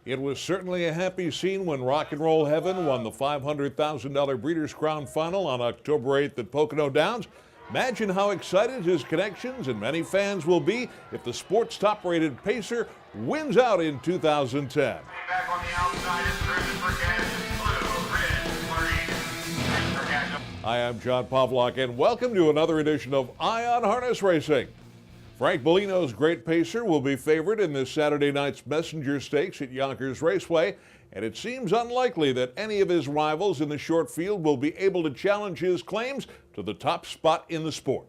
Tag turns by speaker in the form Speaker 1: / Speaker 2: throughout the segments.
Speaker 1: It was certainly a happy scene when Rock and Roll Heaven won the $500,000 Breeders' Crown Final on October 8th at Pocono Downs. Imagine how excited his connections and many fans will be if the sport's top-rated pacer wins out in 2010.
Speaker 2: Back on the outside is blue, red, green.
Speaker 1: Hi, I'm John Pavlak, and welcome to another edition of Eye on Harness Racing. Frank Bellino's Great Pacer will be favored in this Saturday night's Messenger Stakes at Yonkers Raceway, and it seems unlikely that any of his rivals in the short field will be able to challenge his claims to the top spot in the sport.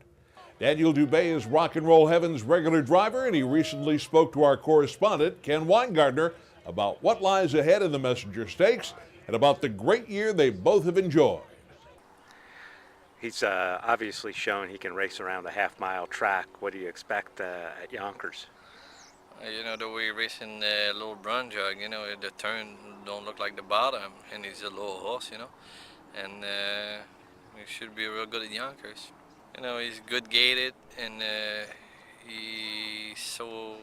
Speaker 1: Daniel Dube is Rock and Roll Heaven's regular driver, and he recently spoke to our correspondent, Ken Weingartner, about what lies ahead in the Messenger Stakes and about the great year they both have enjoyed.
Speaker 3: He's obviously shown he can race around a half-mile track. What do you expect at Yonkers?
Speaker 4: You know, the way racing a little brown jug, you know, the turn don't look like the bottom, and he's a little horse, you know, and he should be real good at Yonkers. You know, he's good gated, and he's so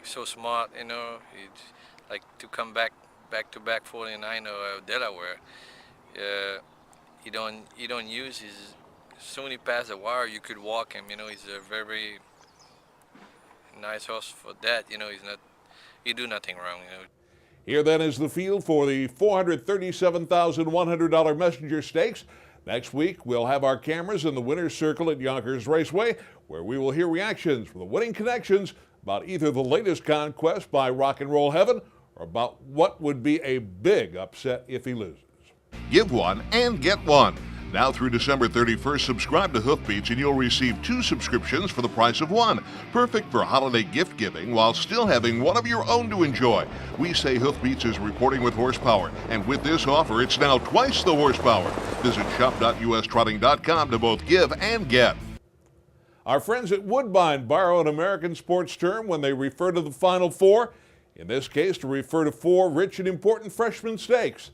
Speaker 4: smart, you know. He's like to come back to back 49 or Delaware. You don't use his. Soon he passed the wire, you could walk him. You know, he's a very nice horse for that. You know, he do nothing wrong. You know.
Speaker 1: Here then is the field for the $437,100 Messenger Stakes. Next week, we'll have our cameras in the winner's circle at Yonkers Raceway, where we will hear reactions from the winning connections about either the latest conquest by Rock and Roll Heaven or about what would be a big upset if he loses.
Speaker 5: Give one and get one. Now through December 31st, subscribe to Hoofbeats and you'll receive 2 subscriptions for the price of 1. Perfect for holiday gift giving while still having one of your own to enjoy. We say Hoofbeats is reporting with horsepower, and with this offer, it's now twice the horsepower. Visit shop.ustrotting.com to both give and get.
Speaker 1: Our friends at Woodbine borrow an American sports term when they refer to the Final Four, in this case to refer to 4 rich and important freshman stakes.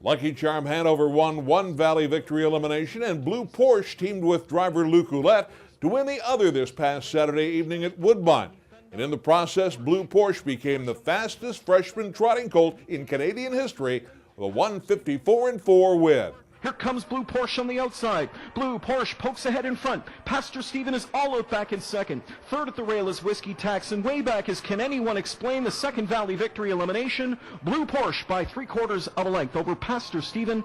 Speaker 1: Lucky Charm Hanover won one Valley Victory elimination, and Blue Porsche teamed with driver Luc Ouellette to win the other this past Saturday evening at Woodbine. And in the process, Blue Porsche became the fastest freshman trotting colt in Canadian history with a 1:54.4 win.
Speaker 6: Here comes Blue Porsche on the outside. Blue Porsche pokes ahead in front. Pastor Stephen is all out back in second. Third at the rail is Whiskey Taxon. Way back is Can Anyone Explain, the second Valley Victory elimination. Blue Porsche by 3/4 of a length over Pastor Stephen.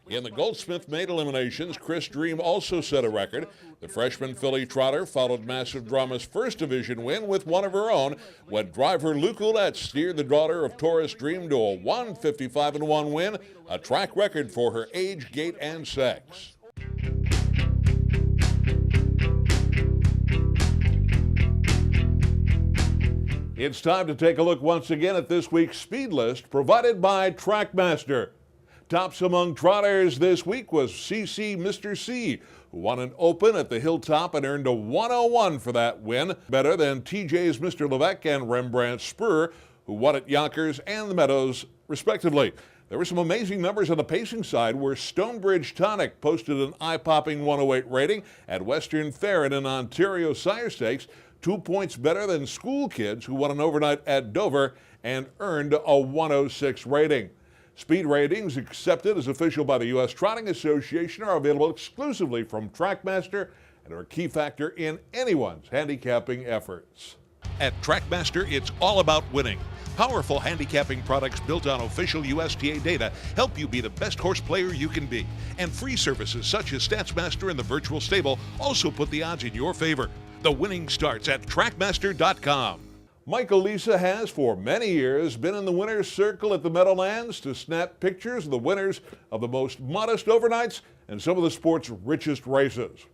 Speaker 1: In the Goldsmith Maid eliminations, Chris Dream also set a record. The freshman filly trotter followed Massive Drama's first division win with one of her own when driver Luc Ouellette steered the daughter of Taurus Dream to a 1:55.1 win, a track record for her age, gait, and sex. It's time to take a look once again at this week's speed list provided by Trackmaster. Tops among trotters this week was CC Mr. C, who won an Open at the Hilltop and earned a 101 for that win, better than TJ's Mr. Levesque and Rembrandt Spur, who won at Yonkers and the Meadows, respectively. There were some amazing numbers on the pacing side where Stonebridge Tonic posted an eye-popping 108 rating at Western Fair in an Ontario Sire Stakes, 2 points better than School Kids, who won an overnight at Dover and earned a 106 rating. Speed ratings accepted as official by the U.S. Trotting Association are available exclusively from Trackmaster and are a key factor in anyone's handicapping efforts.
Speaker 7: At Trackmaster, it's all about winning. Powerful handicapping products built on official USTA data help you be the best horse player you can be. And free services such as StatsMaster and the Virtual Stable also put the odds in your favor. The winning starts at Trackmaster.com.
Speaker 1: Michael Lisa has for many years been in the winner's circle at the Meadowlands to snap pictures of the winners of the most modest overnights and some of the sport's richest races.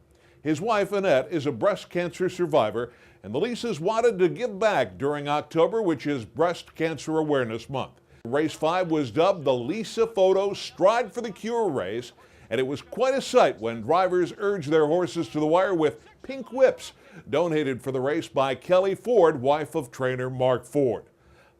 Speaker 1: His wife, Annette, is a breast cancer survivor, and the Lisas wanted to give back during October, which is Breast Cancer Awareness Month. Race 5 was dubbed the Lisa Photo Stride for the Cure race, and it was quite a sight when drivers urged their horses to the wire with pink whips, donated for the race by Kelly Ford, wife of trainer Mark Ford.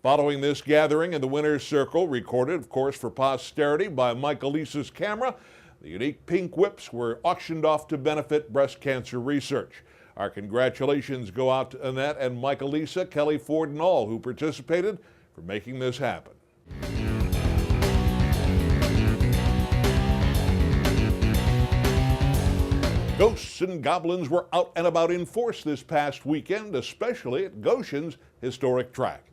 Speaker 1: Following this gathering in the winner's circle, recorded, of course, for posterity by Michael Lisa's camera, the unique pink whips were auctioned off to benefit breast cancer research. Our congratulations go out to Annette and Michael Lisa, Kelly Ford, and all who participated. for making this happen. Ghosts and goblins were out and about in force this past weekend, especially at Goshen's historic track.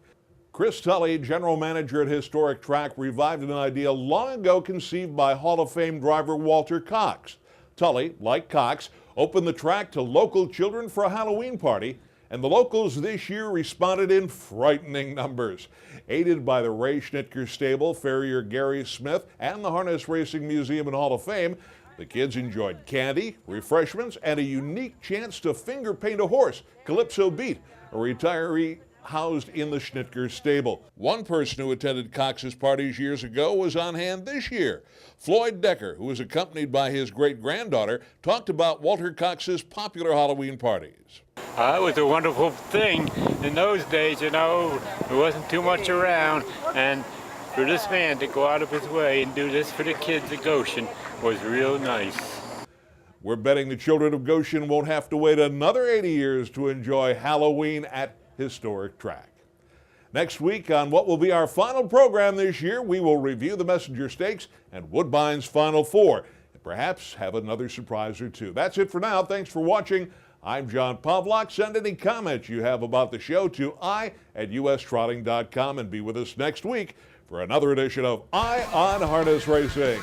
Speaker 1: Chris Tully, general manager at Historic Track, revived an idea long ago conceived by Hall of Fame driver Walter Cox. Tully, like Cox, opened the track to local children for a Halloween party, and the locals this year responded in frightening numbers. Aided by the Ray Schnitker Stable, farrier Gary Smith, and the Harness Racing Museum and Hall of Fame, the kids enjoyed candy, refreshments, and a unique chance to finger paint a horse, Calypso Beat, a retiree housed in the Schnitker stable. One person who attended Cox's parties years ago was on hand this year. Floyd Decker, who was accompanied by his great-granddaughter, talked about Walter Cox's popular Halloween parties.
Speaker 8: It was a wonderful thing. In those days, there wasn't too much around, and for this man to go out of his way and do this for the kids at Goshen was real nice.
Speaker 1: We're betting the children of Goshen won't have to wait another 80 years to enjoy Halloween at Historic Track. Next week on what will be our final program this year, we will review the Messenger Stakes and Woodbine's Final Four, and perhaps have another surprise or two. That's it for now. Thanks for watching. I'm John Pavlak. Send any comments you have about the show to i@ustrotting.com and be with us next week for another edition of Eye on Harness Racing.